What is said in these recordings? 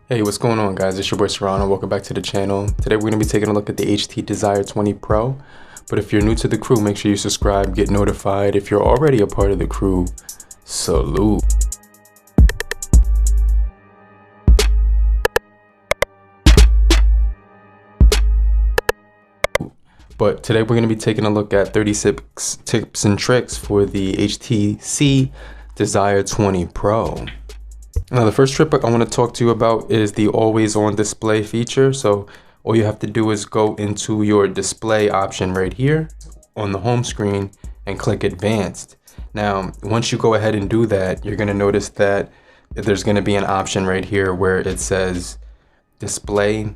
Hey, what's going on, guys? It's your boy Serrano. Welcome back to the channel. Today we're going to be taking a look at the HT Desire 20 Pro. But if you're new to the crew, make sure you subscribe, get notified. If you're already a part of the crew, salute. But today we're going to be taking a look at 36 tips and tricks for the HTC Desire 20 Pro. Now, the first trick I want to talk to you about is the always on display feature. So all you have to do is go into your display option right here on the home screen and click advanced. Now, once you go ahead and do that, you're going to notice that there's going to be an option right here where it says display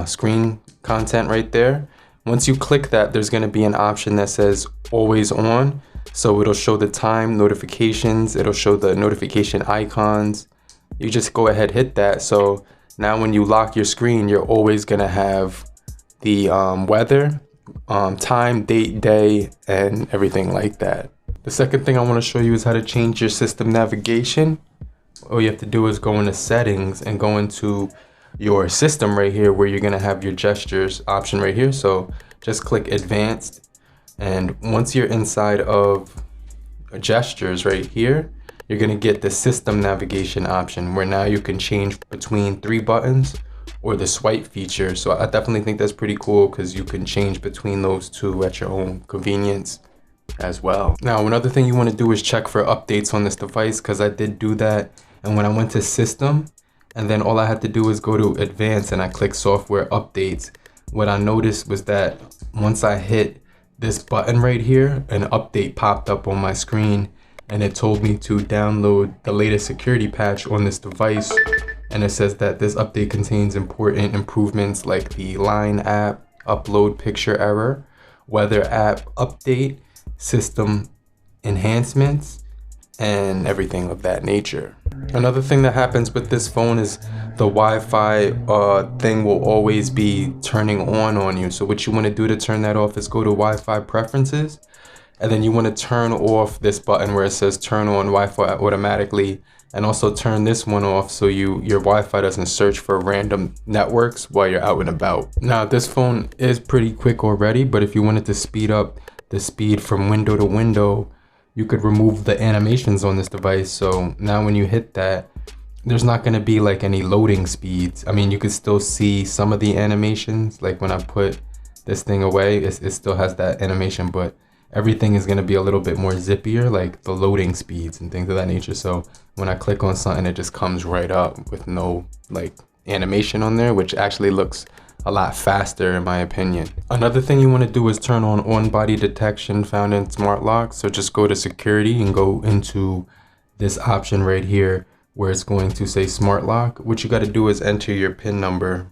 screen content right there. Once you click that, there's going to be an option that says always on. So it'll show the time notifications. It'll show the notification icons. You just go ahead, hit that. So now when you lock your screen, you're always going to have the weather, time, date, day, and everything like that. The second thing I want to show you is how to change your system navigation. All you have to do is go into settings and go into your system right here where you're going to have your gestures option right here. So just click advanced. And once you're inside of gestures right here, you're going to get the system navigation option where now you can change between 3 buttons or the swipe feature. So I definitely think that's pretty cool because you can change between those two at your own convenience as well. Now, another thing you want to do is check for updates on this device, because I did do that. And when I went to system, and then all I had to do is go to advanced and I click software updates, what I noticed was that once I hit this button right here, an update popped up on my screen and it told me to download the latest security patch on this device. And it says that this update contains important improvements like the Line app upload picture error, weather app update, system enhancements, and everything of that nature. Another thing that happens with this phone is the Wi-Fi thing will always be turning on you. So what you want to do to turn that off is go to Wi-Fi preferences, and then you want to turn off this button where it says turn on Wi-Fi automatically, and also turn this one off so your Wi-Fi doesn't search for random networks while you're out and about. Now, this phone is pretty quick already, but if you wanted to speed up the speed from window to window, you could remove the animations on this device. So now when you hit that, there's not going to be like any loading speeds. I mean, you could still see some of the animations. Like when I put this thing away, it still has that animation, but everything is going to be a little bit more zippier, like the loading speeds and things of that nature. So when I click on something, it just comes right up with no like animation on there, which actually looks a lot faster in my opinion. Another thing you want to do is turn on body detection found in smart lock. So just go to security and go into this option right here where it's going to say smart lock. What you got to do is enter your PIN number,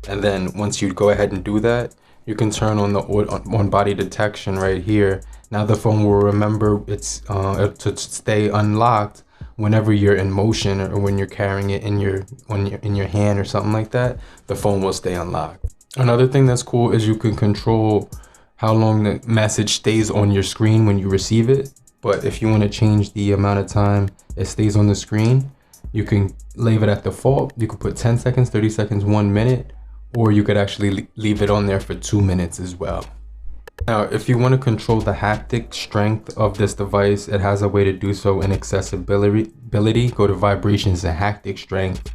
and then once you go ahead and do that, you can turn on the on body detection right here. Now the phone will remember it's to stay unlocked whenever you're in motion or when you're carrying it in your hand or something like that. The phone will stay unlocked. Another thing that's cool is you can control how long the message stays on your screen when you receive it. But if you want to change the amount of time it stays on the screen, you can leave it at default. You could put 10 seconds, 30 seconds, 1 minute, or you could actually leave it on there for 2 minutes as well. Now, if you want to control the haptic strength of this device, it has a way to do so in accessibility. Go to vibrations and haptic strength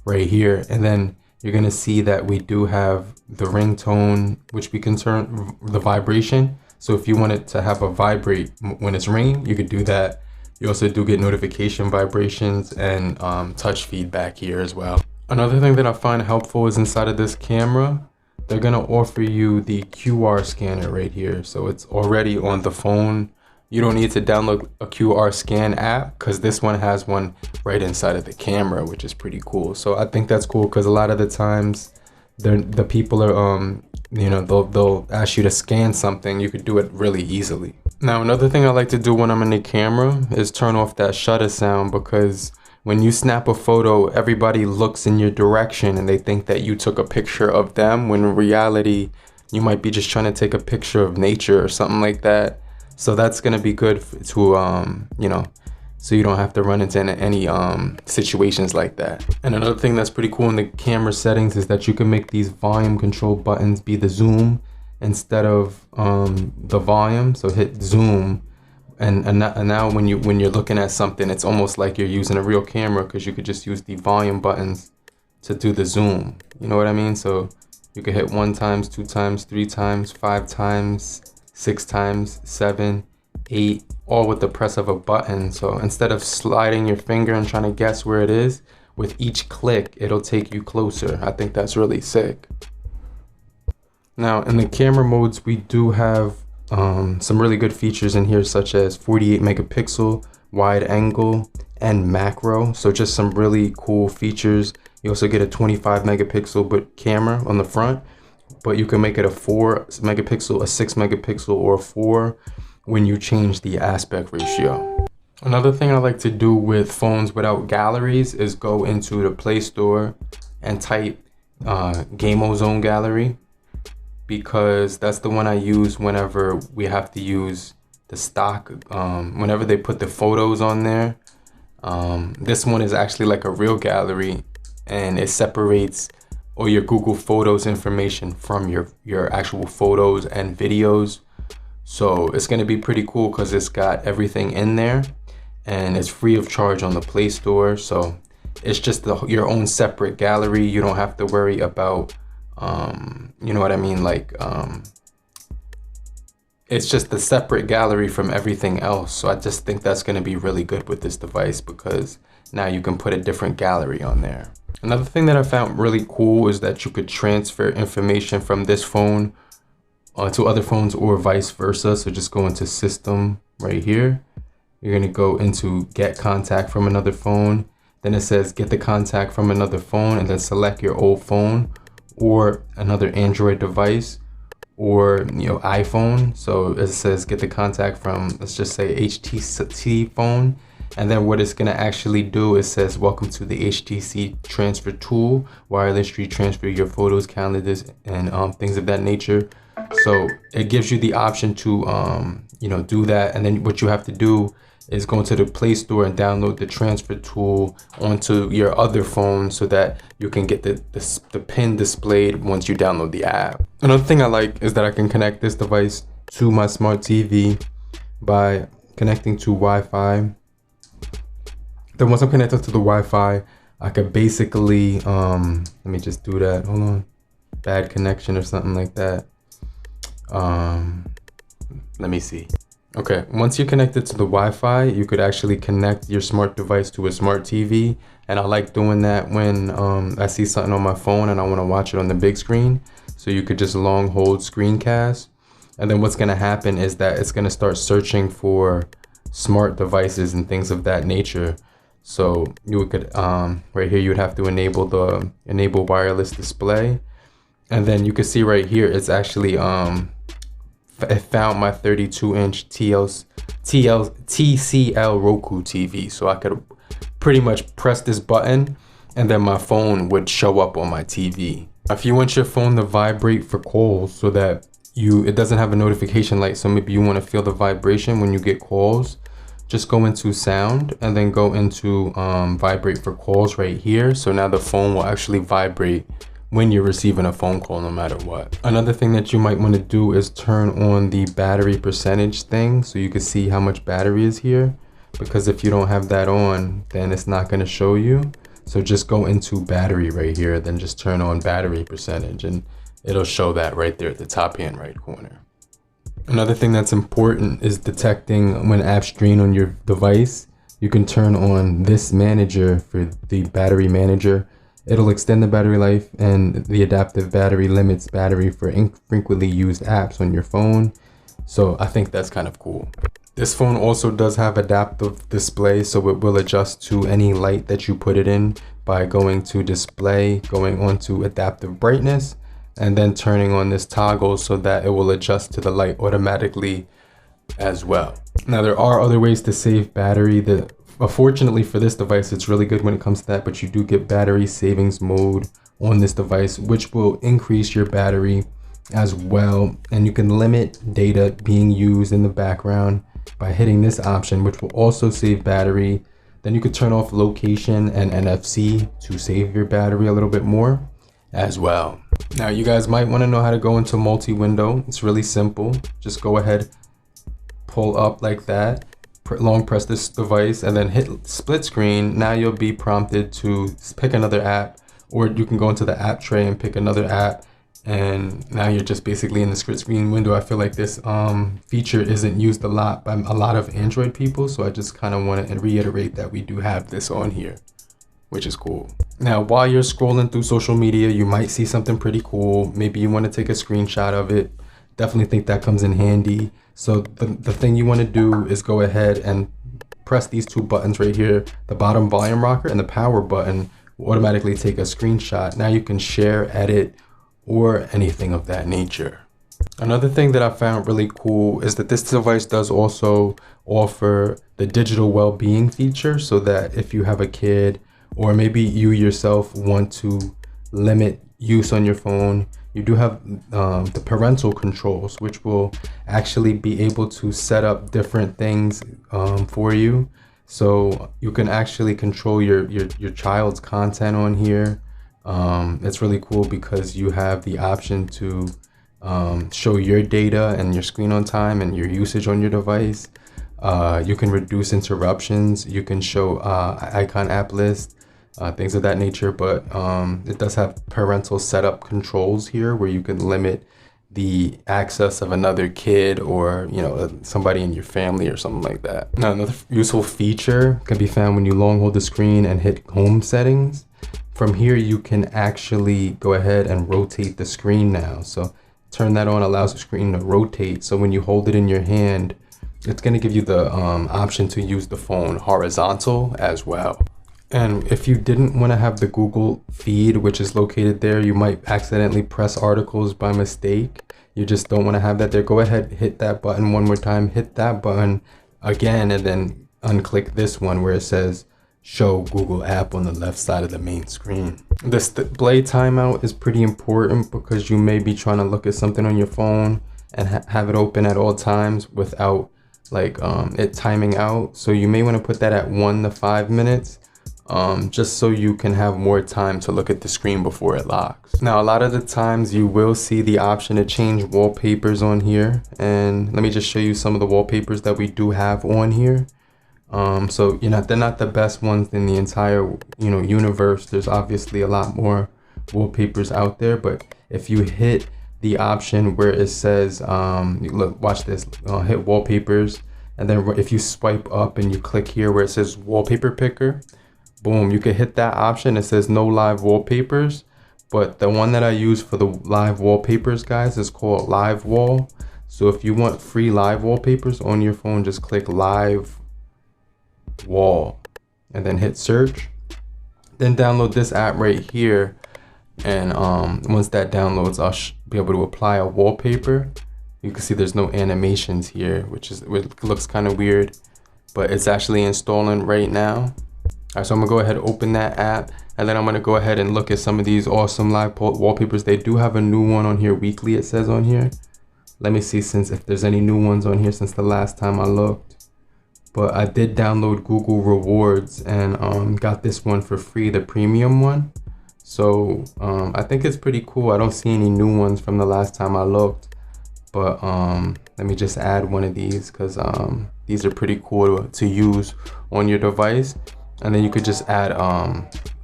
right here, and then you're going to see that we do have the ringtone, which we can turn the vibration. So if you want it to have a vibrate when it's ringing, you could do that. You also do get notification vibrations and touch feedback here as well. Another thing that I find helpful is inside of this camera, they're going to offer you the QR scanner right here. So it's already on the phone. You don't need to download a QR scan app because this one has one right inside of the camera, which is pretty cool. So I think that's cool because a lot of the times the people are, they'll ask you to scan something. You could do it really easily. Now, another thing I like to do when I'm in the camera is turn off that shutter sound, because when you snap a photo, everybody looks in your direction and they think that you took a picture of them, when in reality, you might be just trying to take a picture of nature or something like that. So that's going to be good to, so you don't have to run into any situations like that. And another thing that's pretty cool in the camera settings is that you can make these volume control buttons be the zoom instead of the volume. So hit zoom, and now when you're looking at something, it's almost like you're using a real camera, because you could just use the volume buttons to do the zoom. You know what I mean? So you could hit 1 times, 2 times, 3 times, 5 times, 6 times, 7, 8, all with the press of a button. So instead of sliding your finger and trying to guess where it is, with each click, it'll take you closer. I think that's really sick. Now in the camera modes, we do have some really good features in here, such as 48 megapixel, wide angle, and macro. So just some really cool features. You also get a 25 megapixel camera on the front, but you can make it a 4 megapixel, a 6 megapixel, or a 4 when you change the aspect ratio. Another thing I like to do with phones without galleries is go into the Play Store and type Game Ozone Gallery, because that's the one I use whenever we have to use the stock, whenever they put the photos on there. This one is actually like a real gallery, and it separates all your Google Photos information from your actual photos and videos. So it's going to be pretty cool because it's got everything in there, and it's free of charge on the Play Store. So it's just your own separate gallery. You don't have to worry about you know what I mean, like it's just a separate gallery from everything else. So I just think that's going to be really good with this device, because now you can put a different gallery on there. Another thing that I found really cool is that you could transfer information from this phone to other phones or vice versa. So just go into System right here. You're going to go into Get Contact from another phone. Then it says Get the contact from another phone, and then select your old phone or another Android device, or iPhone. So it says get the contact from, let's just say, HTC phone. And then what it's gonna actually do, it says welcome to the HTC transfer tool, wirelessly transfer your photos, calendars, and things of that nature. So it gives you the option to do that. And then what you have to do is go into the Play Store and download the transfer tool onto your other phone, so that you can get the pin displayed once you download the app. Another thing I like is that I can connect this device to my smart TV by connecting to Wi-Fi. Then once I'm connected to the Wi-Fi, I could basically, let me just do that, hold on, bad connection or something like that. Let me see. Okay, once you're connected to the Wi-Fi, you could actually connect your smart device to a smart TV. And I like doing that when I see something on my phone and I want to watch it on the big screen. So you could just long hold screencast. And then what's going to happen is that it's going to start searching for smart devices and things of that nature. So you could, right here, you would have to enable wireless display. And then you can see right here, it's actually, it found my 32-inch TCL Roku TV. So I could pretty much press this button and then my phone would show up on my TV. If you want your phone to vibrate for calls so that it doesn't have a notification light, so maybe you want to feel the vibration when you get calls, just go into sound and then go into vibrate for calls right here. So now the phone will actually vibrate when you're receiving a phone call, no matter what. Another thing that you might want to do is turn on the battery percentage thing, so you can see how much battery is here, because if you don't have that on, then it's not going to show you. So just go into battery right here, then just turn on battery percentage, and it'll show that right there at the top hand right corner. Another thing that's important is detecting when apps drain on your device. You can turn on this manager for the battery manager. It'll extend the battery life, and the adaptive battery limits battery for infrequently used apps on your phone. So I think that's kind of cool. This phone also does have adaptive display, so it will adjust to any light that you put it in by going to display, going on to adaptive brightness, and then turning on this toggle so that it will adjust to the light automatically as well. Now there are other ways to save battery. Fortunately for this device, it's really good when it comes to that, but you do get battery savings mode on this device, which will increase your battery as well. And you can limit data being used in the background by hitting this option, which will also save battery. Then you could turn off location and NFC to save your battery a little bit more as well. Now you guys might want to know how to go into multi-window. It's really simple. Just go ahead, pull up like that, long press this device, and then hit split screen. Now you'll be prompted to pick another app, or you can go into the app tray and pick another app, and now you're just basically in the split screen window. I feel like this feature isn't used a lot by a lot of Android people, so I just kind of want to reiterate that we do have this on here, which is cool. Now, while you're scrolling through social media, you might see something pretty cool. Maybe you want to take a screenshot of it. Definitely think that comes in handy. So the thing you want to do is go ahead and press these two buttons right here. The bottom volume rocker and the power button will automatically take a screenshot. Now you can share, edit, or anything of that nature. Another thing that I found really cool is that this device does also offer the digital well-being feature, so that if you have a kid, or maybe you yourself want to limit use on your phone, you do have the parental controls, which will actually be able to set up different things for you. So you can actually control your child's content on here. It's really cool because you have the option to show your data and your screen on time and your usage on your device. You can reduce interruptions. You can show icon app list, things of that nature, but it does have parental setup controls here where you can limit the access of another kid, or somebody in your family or something like that. Now, another useful feature can be found when you long hold the screen and hit home settings. From here you can actually go ahead and rotate the screen now. So turn that on, allows the screen to rotate. So when you hold it in your hand, it's going to give you the option to use the phone horizontal as well. And if you didn't want to have the Google feed, which is located there, you might accidentally press articles by mistake. You just don't want to have that there. Go ahead, hit that button one more time, hit that button again, and then unclick this one where it says show Google app on the left side of the main screen. This display timeout is pretty important because you may be trying to look at something on your phone and have it open at all times without it timing out. So you may want to put that at 1 to 5 minutes. Just so you can have more time to look at the screen before it locks. Now, a lot of the times you will see the option to change wallpapers on here, and let me just show you some of the wallpapers that we do have on here. So they're not the best ones in the entire universe. There's obviously a lot more wallpapers out there, but if you hit the option where it says look, watch this, hit wallpapers, and then if you swipe up and you click here where it says wallpaper picker, boom, you can hit that option. It says no live wallpapers, but the one that I use for the live wallpapers, guys, is called Live Wall. So if you want free live wallpapers on your phone, just click Live Wall and then hit search. Then download this app right here, and once that downloads, I'll be able to apply a wallpaper. You can see there's no animations here, which looks kind of weird, but it's actually installing right now. Alright, so I'm gonna go ahead and open that app, and then I'm gonna go ahead and look at some of these awesome live wallpapers. They do have a new one on here weekly, it says on here. Let me see if there's any new ones on here since the last time I looked. But I did download Google Rewards and got this one for free, the premium one. So I think it's pretty cool. I don't see any new ones from the last time I looked. But let me just add one of these because these are pretty cool to use on your device. And then you could just add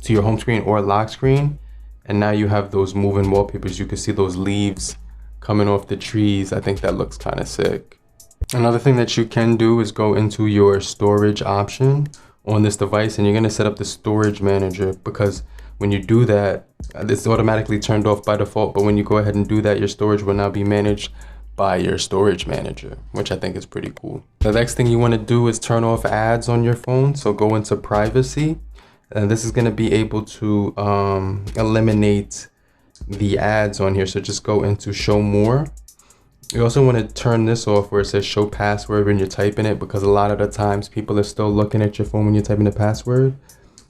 to your home screen or lock screen. And now you have those moving wallpapers. You can see those leaves coming off the trees. I think that looks kind of sick. Another thing that you can do is go into your storage option on this device, and you're going to set up the storage manager, because when you do that, it's automatically turned off by default. But when you go ahead and do that, your storage will now be managed by your storage manager, which I think is pretty cool. The next thing you want to do is turn off ads on your phone. So go into privacy, and this is going to be able to eliminate the ads on here. So just go into show more. You also want to turn this off where it says show password when you're typing it, because a lot of the times people are still looking at your phone when you're typing the password.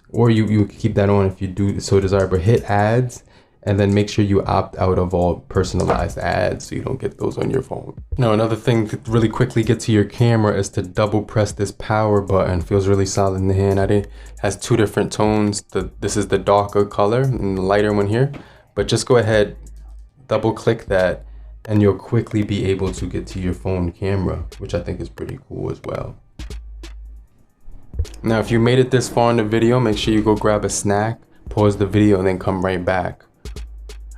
Or you keep that on if you do so desire, but hit ads, and then make sure you opt out of all personalized ads so you don't get those on your phone. Now, another thing to really quickly get to your camera is to double press this power button. Feels really solid in the hand. It has 2 different tones. This is the darker color and the lighter one here, but just go ahead, double click that, and you'll quickly be able to get to your phone camera, which I think is pretty cool as well. Now, if you made it this far in the video, make sure you go grab a snack, pause the video, and then come right back.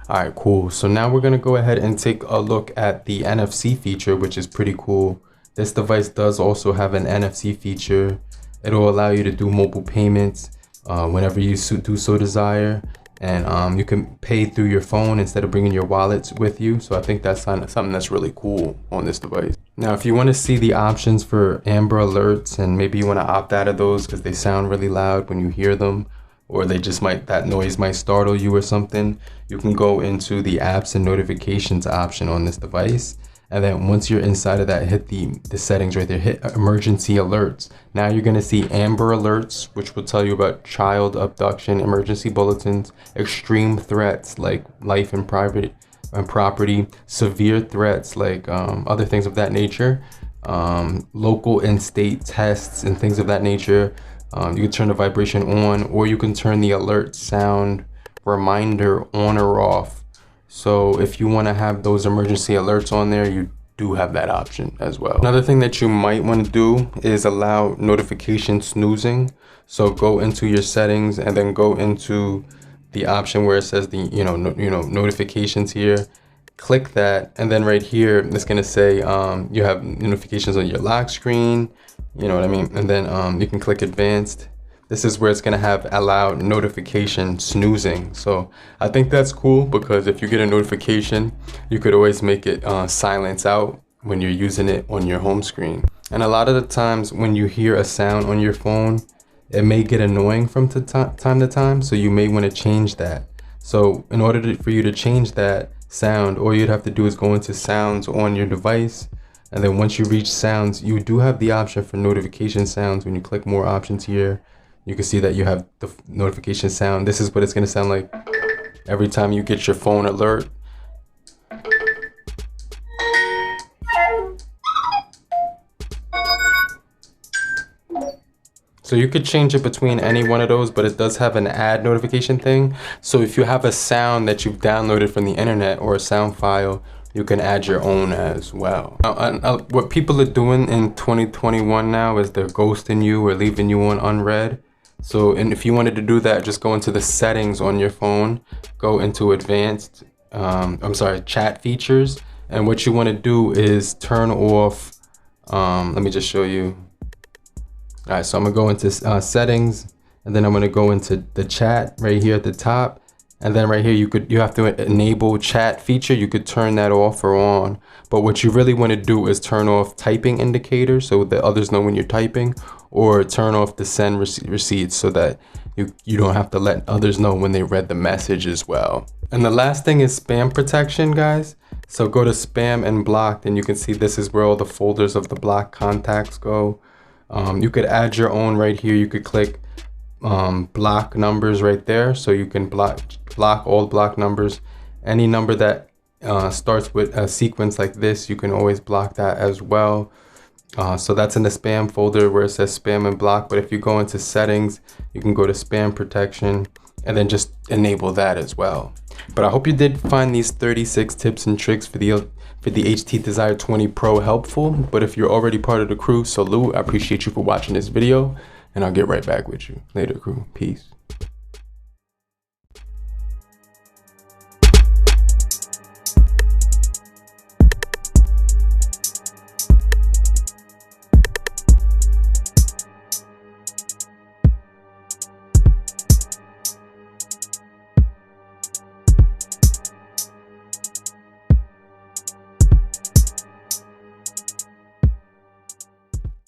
All right, cool. So now we're gonna go ahead and take a look at the NFC feature, which is pretty cool. This device does also have an NFC feature. It'll allow you to do mobile payments whenever you do so desire. And you can pay through your phone instead of bringing your wallets with you. So I think that's something that's really cool on this device. Now, if you want to see the options for Amber Alerts, and maybe you want to opt out of those because they sound really loud when you hear them, or that noise might startle you or something, you can go into the apps and notifications option on this device. And then once you're inside of that, hit the settings right there, hit emergency alerts. Now you're gonna see Amber Alerts, which will tell you about child abduction, emergency bulletins, extreme threats like life and property, severe threats like other things of that nature, local and state tests and things of that nature. You can turn the vibration on, or you can turn the alert sound reminder on or off. So if you want to have those emergency alerts on there, you do have that option as well. Another thing that you might want to do is allow notification snoozing. So go into your settings and then go into the option where it says the notifications here. Click that, and then right here it's gonna say you have notifications on your lock screen, you know what I mean, and then you can click advanced. This is where it's gonna have allow notification snoozing. So I think that's cool, because if you get a notification, you could always make it silence out when you're using it on your home screen. And a lot of the times when you hear a sound on your phone, it may get annoying from time to time, so you may want to change that. So in order for you to change that sound, all you'd have to do is go into sounds on your device, and then once you reach sounds, you do have the option for notification sounds. When you click more options here, you can see that you have the notification sound. This is what it's going to sound like every time you get your phone alert. So you could change it between any one of those, but it does have an add notification thing. So if you have a sound that you've downloaded from the internet or a sound file, you can add your own as well. Now, what people are doing in 2021 now is they're ghosting you or leaving you on unread. So, and if you wanted to do that, just go into the settings on your phone, go into advanced, chat features. And what you want to do is turn off, let me just show you. All right, so I'm gonna go into settings, and then I'm gonna go into the chat right here at the top. And then right here, you have to enable chat feature. You could turn that off or on. But what you really want to do is turn off typing indicator so that others know when you're typing, or turn off the send receipts so that you don't have to let others know when they read the message as well. And the last thing is spam protection, guys. So go to spam and blocked, and you can see this is where all the folders of the blocked contacts go. You could add your own right here. You could click block numbers right there, so you can block all block numbers. Any number that starts with a sequence like this, you can always block that as well. So that's in the spam folder where it says spam and block. But if you go into settings, you can go to spam protection and then just enable that as well. But I hope you did find these 36 tips and tricks for the HTC Desire 20 Pro helpful. But if you're already part of the crew, salute. I appreciate you for watching this video, and I'll get right back with you later, crew. Peace.